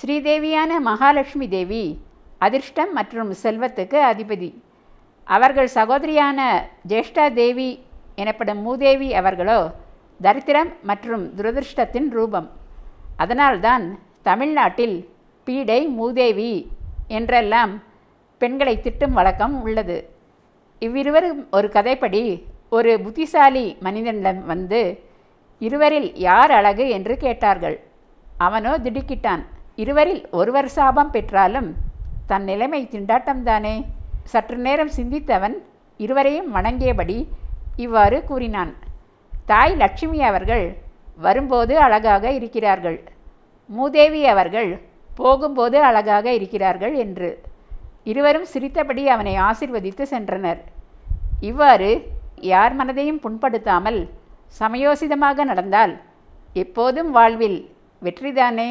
ஸ்ரீதேவியான மகாலட்சுமி தேவி அதிர்ஷ்டம் மற்றும் செல்வத்துக்கு அதிபதி. அவர்கள் சகோதரியான ஜேஷ்டா தேவி எனப்படும் மூதேவி அவர்களோ தரித்திரம் மற்றும் துரதிருஷ்டத்தின் ரூபம். அதனால்தான் தமிழ்நாட்டில் பீடை, மூதேவி என்றெல்லாம் பெண்களை திட்டும் வழக்கம் உள்ளது. இவ்விருவரும் ஒரு கதைப்படி ஒரு புத்திசாலி மனிதனிடம் வந்து இருவரில் யார் அழகு என்று கேட்டார்கள். அவனோ திடுக்கிட்டான். இருவரில் ஒருவர் சாபம் பெற்றாலும் தன் நிலைமை திண்டாட்டம்தானே. சற்று நேரம் சிந்தித்தவன் இருவரையும் வணங்கியபடி இவ்வாறு கூறினான். தாய் லட்சுமி அவர்கள் வரும்போது அழகாக இருக்கிறார்கள், மூதேவி அவர்கள் போகும்போது அழகாக இருக்கிறார்கள் என்று. இருவரும் சிரித்தபடி அவனை ஆசிர்வதித்து சென்றனர். இவ்வாறு யார் மனதையும் புண்படுத்தாமல் சமயோசிதமாக நடந்தால் எப்போதும் வாழ்வில் வெற்றிதானே.